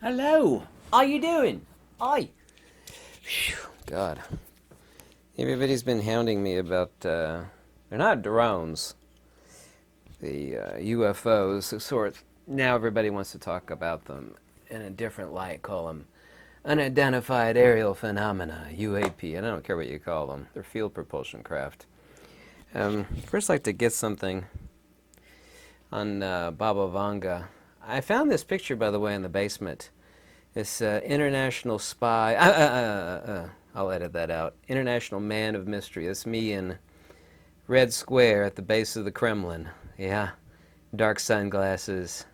Hello. How you doing? Hi. God. Everybody's been hounding me about, they're not drones, the UFOs, of sorts. Now everybody wants to talk about them in a different light, call them unidentified aerial phenomena, UAP, and I don't care what you call them. They're field propulsion craft. First, I'd like to get something on Baba Vanga. I found this picture, by the way, in the basement. This international spy, I'll edit that out. International man of mystery. That's me in Red Square at the base of the Kremlin. Yeah. Dark sunglasses,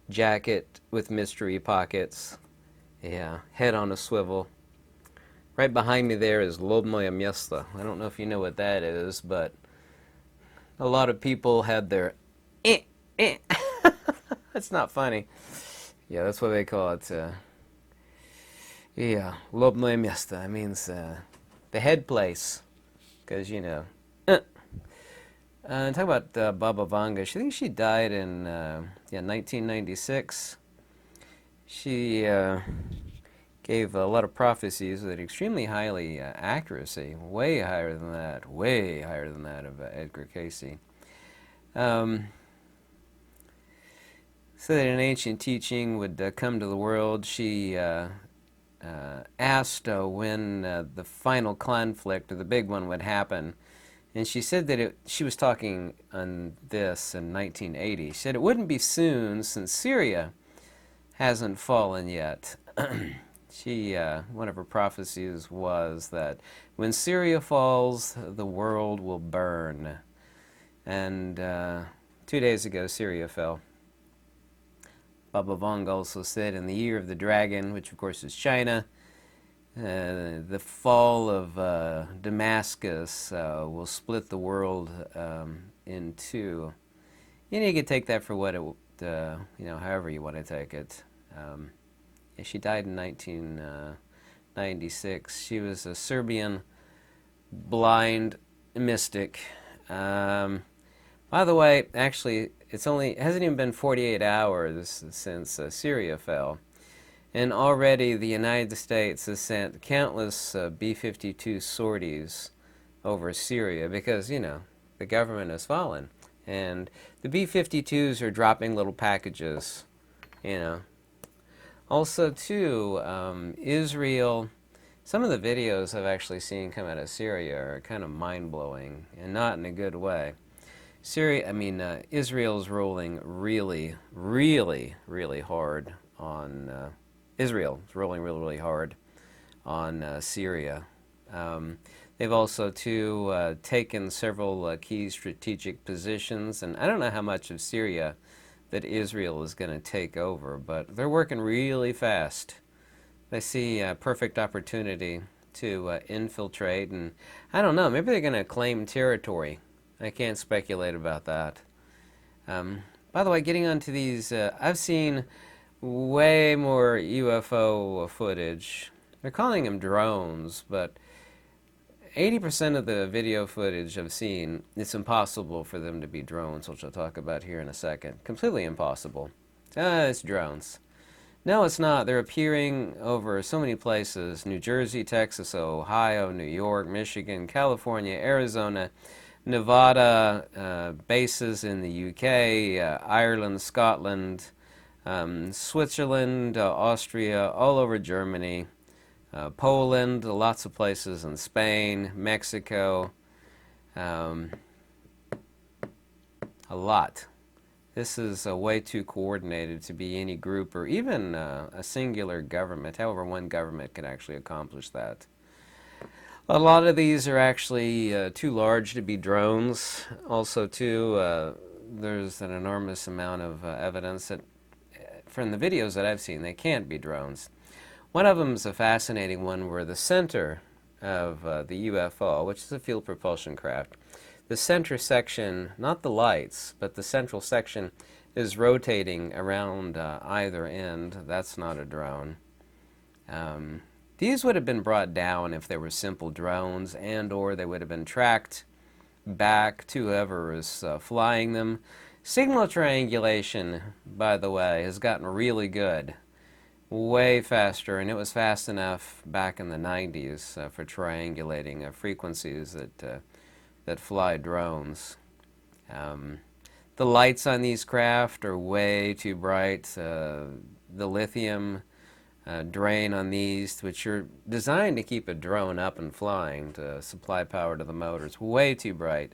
jacket with mystery pockets. Yeah. Head on a swivel. Right behind me there is Lobmoye Miesta. I don't know if you know what that is, but a lot of people had their eh, eh. That's not funny. Yeah, that's what they call it. Yeah, Lobmoye Miesta. That means the head place. Because, you know. Talk about Baba Vanga. I think she died in 1996. She gave a lot of prophecies with extremely highly accuracy, way higher than that of Edgar Casey. So that an ancient teaching would come to the world. She asked when the final conflict, or the big one, would happen. And she said that she was talking on this in 1980. She said it wouldn't be soon since Syria hasn't fallen yet. One of her prophecies was that when Syria falls, the world will burn. And 2 days ago, Syria fell. Baba Vanga also said in the year of the dragon, which of course is China, the fall of Damascus will split the world in two. You can take that for what it, however you want to take it. She died in 1996. She was a Serbian blind mystic. By the way, actually, it hasn't even been 48 hours since Syria fell. And already the United States has sent countless B-52 sorties over Syria because, the government has fallen. And the B-52s are dropping little packages, Also, too, Israel, some of the videos I've actually seen come out of Syria are kind of mind-blowing, and not in a good way. Israel's rolling really, really, really hard on... Israel is rolling really, really hard on Syria. They've also, too, taken several key strategic positions, and I don't know how much of Syria that Israel is going to take over, but they're working really fast. They see a perfect opportunity to infiltrate, and I don't know, maybe they're going to claim territory. I can't speculate about that. By the way, getting onto these, I've seen way more UFO footage. They're calling them drones, but 80% of the video footage I've seen, it's impossible for them to be drones, which I'll talk about here in a second. Completely impossible. It's drones. No, it's not. They're appearing over so many places: New Jersey, Texas, Ohio, New York, Michigan, California, Arizona, Nevada, bases in the UK, Ireland, Scotland, Switzerland, Austria, all over Germany, Poland, lots of places in Spain, Mexico, a lot. This is way too coordinated to be any group or even a singular government. However, one government can actually accomplish that. A lot of these are actually too large to be drones. Also, too, there's an enormous amount of evidence that from the videos that I've seen, they can't be drones. One of them is a fascinating one where the center of the UFO, which is a field propulsion craft, the center section, not the lights, but the central section is rotating around either end. That's not a drone. These would have been brought down if they were simple drones, and or they would have been tracked back to whoever is flying them. Signal triangulation, by the way, has gotten really good. way faster, and it was fast enough back in the 90s for triangulating frequencies that fly drones. The lights on these craft are way too bright. The lithium drain on these, which are designed to keep a drone up and flying to supply power to the motors, way too bright.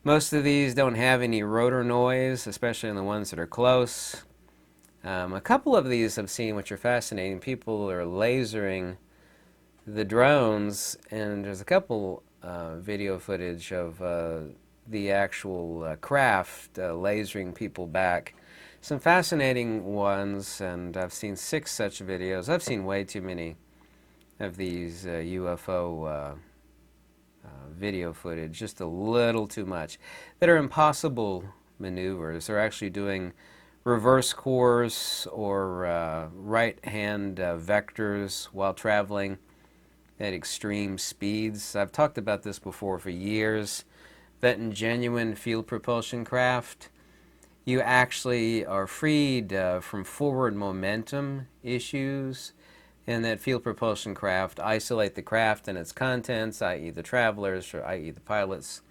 Most of these don't have any rotor noise, especially in the ones that are close. A couple of these I've seen which are fascinating. People are lasering the drones, and there's a couple video footage of the actual craft lasering people back. Some fascinating ones, and I've seen 6 such videos. I've seen way too many of these UFO video footage, just a little too much, that are impossible maneuvers. They're actually doing reverse course or right-hand vectors while traveling at extreme speeds. I've talked about this before for years, that in genuine field propulsion craft, you actually are freed from forward momentum issues, and that field propulsion craft isolate the craft and its contents, i.e. the travelers, or i.e. the pilots,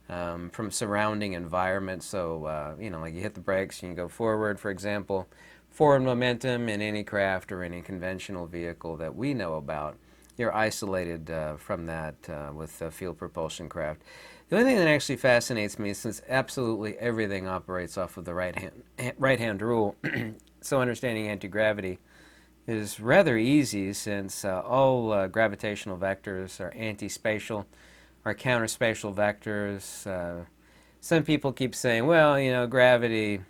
from surrounding environment. So, like you hit the brakes and you go forward, for example. Forward momentum in any craft or any conventional vehicle that we know about, you're isolated from that with field propulsion craft. The only thing that actually fascinates me, since absolutely everything operates off of the right-hand rule, so understanding anti-gravity is rather easy, since all gravitational vectors are anti-spatial, are counter-spatial vectors. Some people keep saying, well, gravity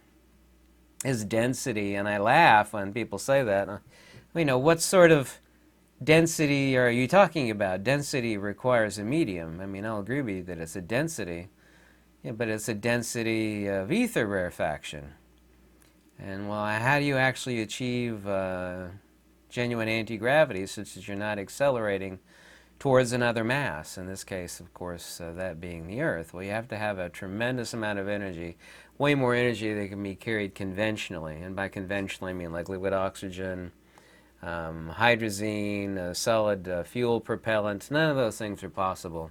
is density, and I laugh when people say that. What sort of density are you talking about? Density requires a medium. I'll agree with you that it's a density, but it's a density of ether rarefaction. And how do you actually achieve genuine anti-gravity, such that you're not accelerating towards another mass? In this case, of course, that being the Earth. Well, you have to have a tremendous amount of energy, way more energy than can be carried conventionally. And by conventionally, I mean like liquid oxygen, hydrazine, solid fuel propellant. None of those things are possible.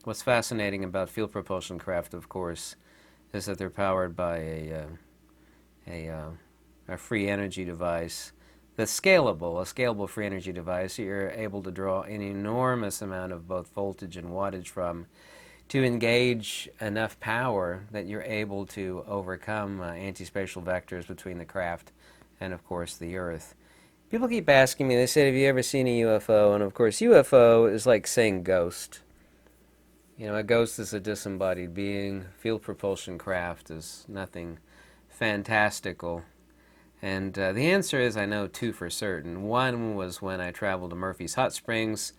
What's fascinating about field propulsion craft, of course, is that they're powered by a free energy device that's scalable, a scalable free energy device you're able to draw an enormous amount of both voltage and wattage from, to engage enough power that you're able to overcome anti-spatial vectors between the craft and, of course, the Earth. People keep asking me, they said, have you ever seen a UFO? And of course, UFO is like saying ghost. A ghost is a disembodied being. Field propulsion craft is nothing fantastical. And the answer is, I know 2 for certain. One was when I traveled to Murphy's Hot Springs,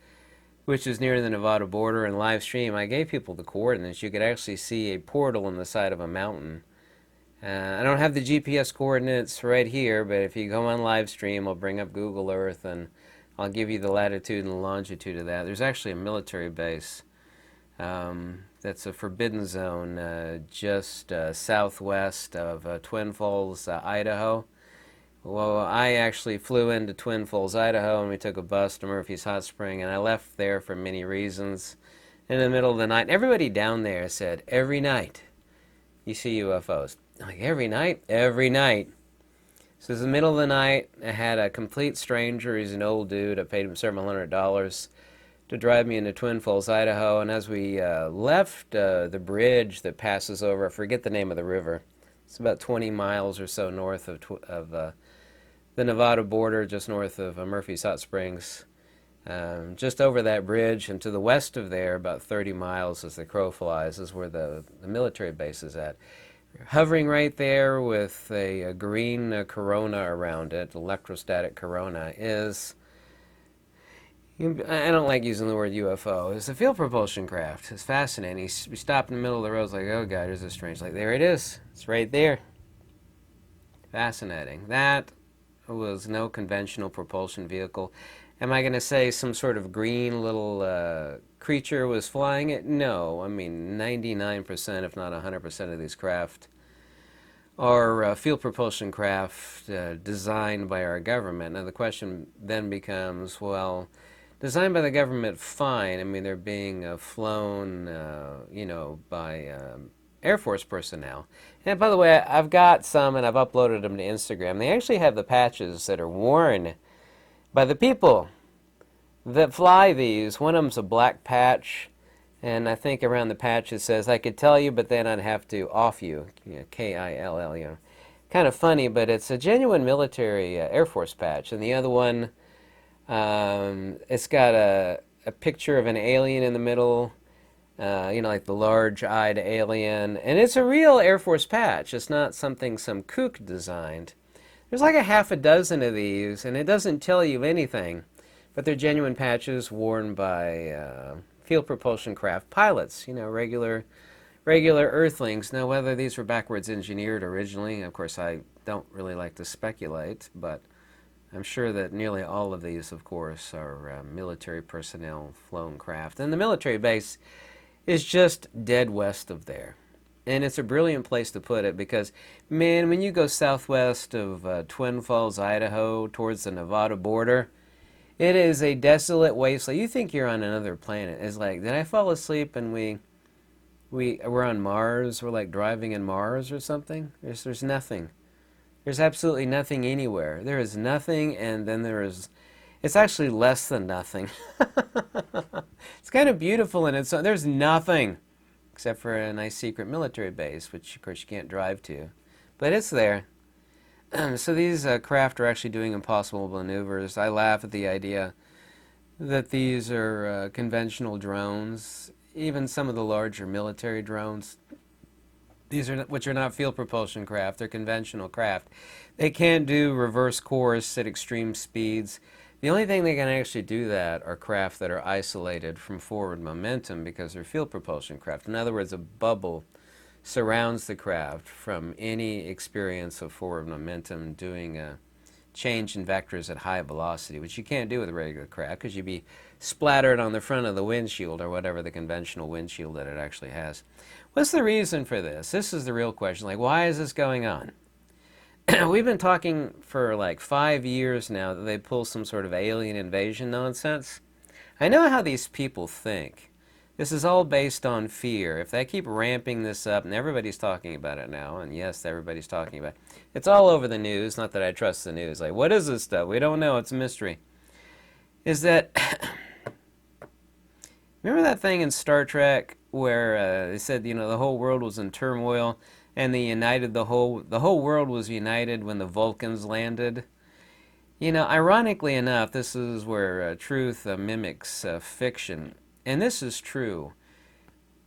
which is near the Nevada border, and live stream, I gave people the coordinates. You could actually see a portal on the side of a mountain. I don't have the GPS coordinates right here, but if you go on live stream, I'll bring up Google Earth and I'll give you the latitude and the longitude of that. There's actually a military base that's a forbidden zone just southwest of Twin Falls, Idaho. Well, I actually flew into Twin Falls, Idaho, and we took a bus to Murphy's Hot Spring, and I left there for many reasons in the middle of the night. Everybody down there said, every night you see UFOs. Like, every night? Every night. So it's the middle of the night. I had a complete stranger. He's an old dude. I paid him several $100s to drive me into Twin Falls, Idaho. And as we left the bridge that passes over, I forget the name of the river. It's about 20 miles or so north of the Nevada border, just north of Murphy's Hot Springs. Just over that bridge and to the west of there, about 30 miles as the crow flies, is where the military base is at. Hovering right there with a green corona around it, electrostatic corona, is, I don't like using the word UFO, it's a field propulsion craft. It's fascinating. We stopped in the middle of the road, it's like, oh God, there's a strange light. There it is. It's right there. Fascinating. That was no conventional propulsion vehicle. Am I going to say some sort of green little creature was flying it? No. 99%, if not 100% of these craft are field propulsion craft designed by our government. Now the question then becomes, well, designed by the government, fine. I mean, they're being flown, by Air Force personnel. And by the way, I've got some and I've uploaded them to Instagram. They actually have the patches that are worn by the people that fly these. One of them's a black patch, and I think around the patch it says, "I could tell you, but then I'd have to off you," K-I-L-L, Kind of funny, but it's a genuine military Air Force patch. And the other one, it's got a picture of an alien in the middle, like the large-eyed alien. And it's a real Air Force patch. It's not something some kook designed. There's like a half a dozen of these, and it doesn't tell you anything. But they're genuine patches worn by field propulsion craft pilots, regular Earthlings. Now, whether these were backwards engineered originally, of course, I don't really like to speculate, but I'm sure that nearly all of these, of course, are military personnel flown craft. And the military base is just dead west of there. And it's a brilliant place to put it because, man, when you go southwest of Twin Falls, Idaho, towards the Nevada border, it is a desolate wasteland. You think you're on another planet. It's like, did I fall asleep and we're on Mars? We're like driving in Mars or something? There's nothing. There's absolutely nothing anywhere. There is nothing, and then it's actually less than nothing. It's kind of beautiful, and there's nothing except for a nice secret military base, which of course you can't drive to. But it's there. So these craft are actually doing impossible maneuvers. I laugh at the idea that these are conventional drones, even some of the larger military drones. Which are not field propulsion craft, they're conventional craft. They can't do reverse course at extreme speeds. The only thing they can actually do that are craft that are isolated from forward momentum because they're field propulsion craft. In other words, a bubble surrounds the craft from any experience of forward momentum doing a change in vectors at high velocity, which you can't do with a regular craft because you'd be splattered on the front of the windshield or whatever the conventional windshield that it actually has. What's the reason for this? This is the real question. Like, why is this going on? We've been talking for like 5 years now that they pull some sort of alien invasion nonsense. I know how these people think. This is all based on fear. If they keep ramping this up, and everybody's talking about it now, and yes, everybody's talking about it. It's all over the news, not that I trust the news. Like, what is this stuff? We don't know. It's a mystery. Is that... Remember that thing in Star Trek where they said, the whole world was in turmoil, and the whole world was united when the Vulcans landed? Ironically enough, this is where truth mimics fiction. And this is true.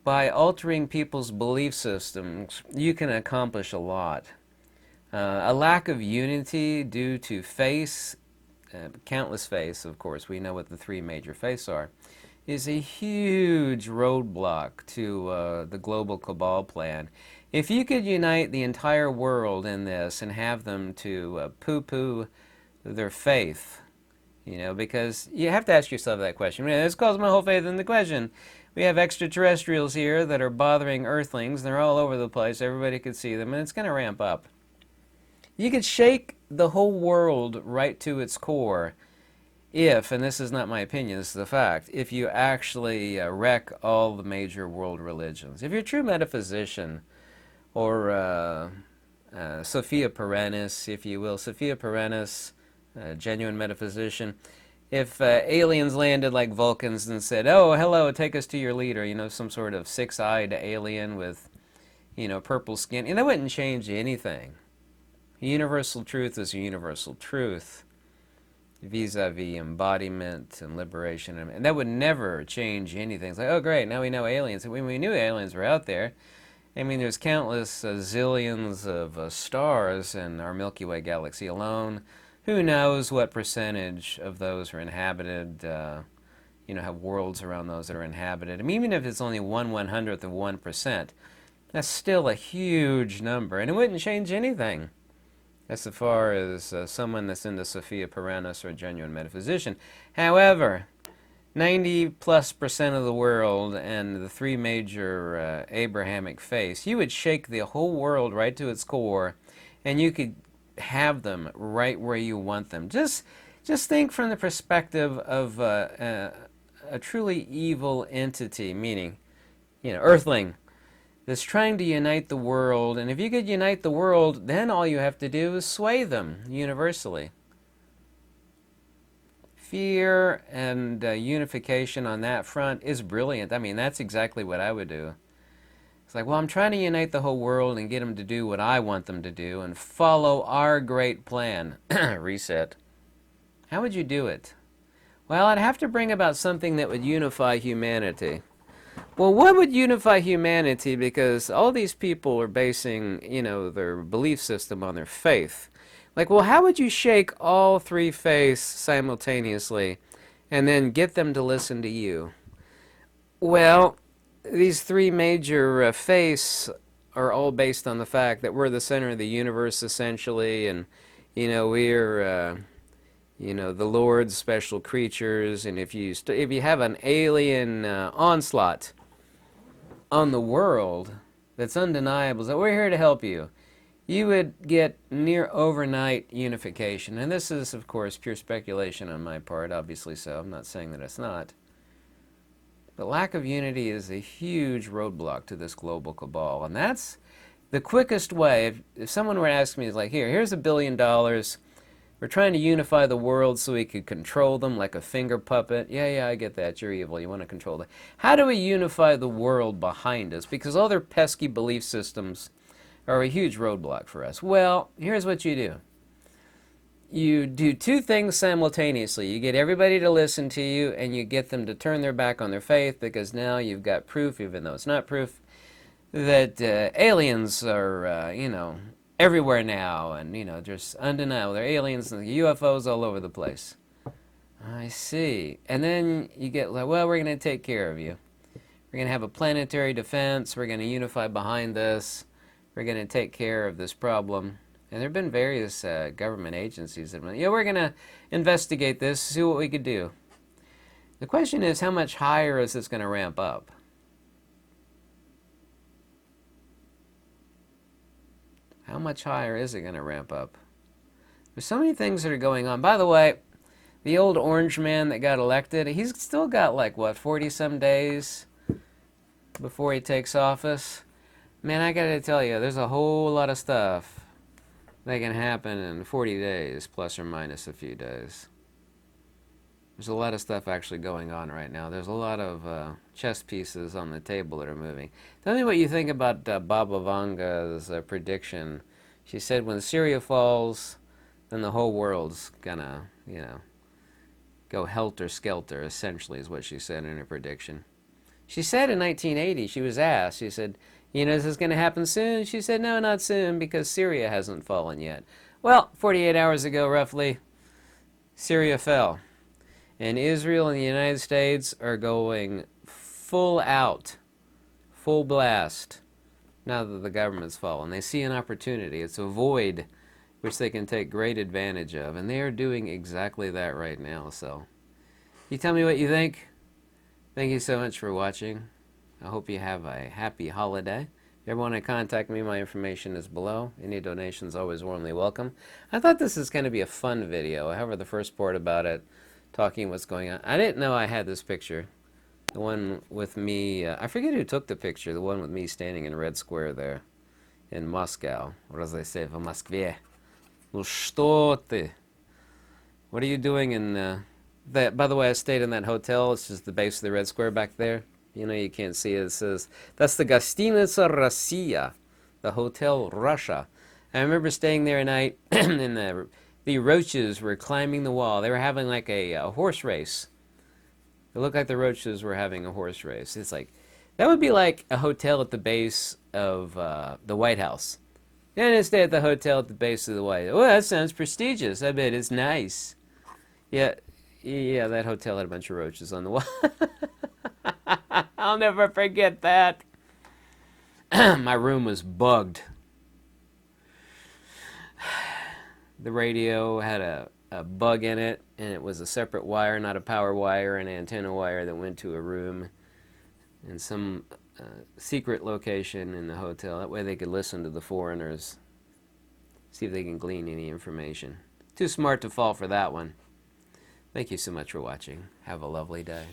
By altering people's belief systems, you can accomplish a lot. A lack of unity due to countless faiths, of course, we know what the three major faiths are, is a huge roadblock to the global cabal plan. If you could unite the entire world in this and have them to poo-poo their faith, because you have to ask yourself that question. This calls my whole faith into question. We have extraterrestrials here that are bothering Earthlings. They're all over the place. Everybody could see them, and it's going to ramp up. You could shake the whole world right to its core if, and this is not my opinion, this is the fact, if you actually wreck all the major world religions. If you're a true metaphysician, or Sophia Perennis, if you will, Sophia Perennis, genuine metaphysician, if aliens landed like Vulcans and said, "Oh, hello, take us to your leader," some sort of six-eyed alien with, purple skin, and that wouldn't change anything. Universal truth is a universal truth vis-a-vis embodiment and liberation, and that would never change anything. It's like, oh great, now we know aliens. When we knew aliens were out there, there's countless zillions of stars in our Milky Way galaxy alone. Who knows what percentage of those are inhabited, have worlds around those that are inhabited. Even if it's only 1/100th of 1%, that's still a huge number, and it wouldn't change anything. As far as someone that's into Sophia Perennis or a genuine metaphysician. However, 90+% of the world and the three major Abrahamic faiths, you would shake the whole world right to its core, and you could have them right where you want them. Just think from the perspective of a truly evil entity, meaning, Earthling, that's trying to unite the world. And if you could unite the world, then all you have to do is sway them universally. Fear and unification on that front is brilliant. I mean, that's exactly what I would do. It's like, well, I'm trying to unite the whole world and get them to do what I want them to do and follow our great plan. Reset. How would you do it? Well, I'd have to bring about something that would unify humanity. Well, what would unify humanity? Because all these people are basing, their belief system on their faith. Like, well, how would you shake all three faiths simultaneously and then get them to listen to you? Well, these three major faiths are all based on the fact that we're the center of the universe, essentially, and, we're, the Lord's special creatures, and if you have an alien onslaught on the world that's undeniable, that we're here to help you, you would get near overnight unification. And this is, of course, pure speculation on my part, obviously so. I'm not saying that it's not. But lack of unity is a huge roadblock to this global cabal. And that's the quickest way. If someone were to ask me, like, here's $1 billion. We're trying to unify the world so we could control them like a finger puppet. Yeah, I get that. You're evil. You want to control them. How do we unify the world behind us? Because all their pesky belief systems are a huge roadblock for us. Well, here's what you do. You do two things simultaneously. You get everybody to listen to you, and you get them to turn their back on their faith, because now you've got proof, even though it's not proof, that aliens are, everywhere now, and, just undeniable. They're aliens and UFOs all over the place. I see. And then you get, like, well, we're going to take care of you. We're going to have a planetary defense. We're going to unify behind this. We're going to take care of this problem. And there have been various government agencies that went, we're going to investigate this, see what we could do. The question is, how much higher is this going to ramp up? How much higher is it going to ramp up? There's so many things that are going on. By the way, the old orange man that got elected, he's still got, 40-some days before he takes office. Man, I gotta tell you, there's a whole lot of stuff that can happen in 40 days, plus or minus a few days. There's a lot of stuff actually going on right now. There's a lot of chess pieces on the table that are moving. Tell me what you think about Baba Vanga's prediction. She said when Syria falls, then the whole world's gonna, go helter-skelter, essentially, is what she said in her prediction. She said in 1980, she was asked, she said, is this going to happen soon? She said, no, not soon, because Syria hasn't fallen yet. Well, 48 hours ago, roughly, Syria fell. And Israel and the United States are going full out, full blast, now that the government's fallen. They see an opportunity. It's a void which they can take great advantage of. And they are doing exactly that right now. So, you tell me what you think. Thank you so much for watching. I hope you have a happy holiday. If you ever want to contact me, my information is below. Any donations always warmly welcome. I thought this was going to be a fun video. However, the first part about it, talking what's going on. I didn't know I had this picture. The one with me, I forget who took the picture, the one with me standing in Red Square there in Moscow. Or as they say, в Москве. Ну что ты? What are you doing in that? By the way, I stayed in that hotel. It's just the base of the Red Square back there. You can't see it. It says, that's the Гостиница Россия, the Hotel Russia. I remember staying there at night, and the roaches were climbing the wall. They were having like a horse race. It looked like the roaches were having a horse race. It's like, that would be like a hotel at the base of the White House. You're going to stay at the hotel at the base of the White House. Well, that sounds prestigious. I bet it's nice. Yeah, that hotel had a bunch of roaches on the wall. I'll never forget that. My room was bugged. The radio had a a bug in it, and it was a separate wire, not a power wire, an antenna wire that went to a room in some secret location in the hotel. That way they could listen to the foreigners, see if they can glean any information. Too smart to fall for that one. Thank you so much for watching. Have a lovely day.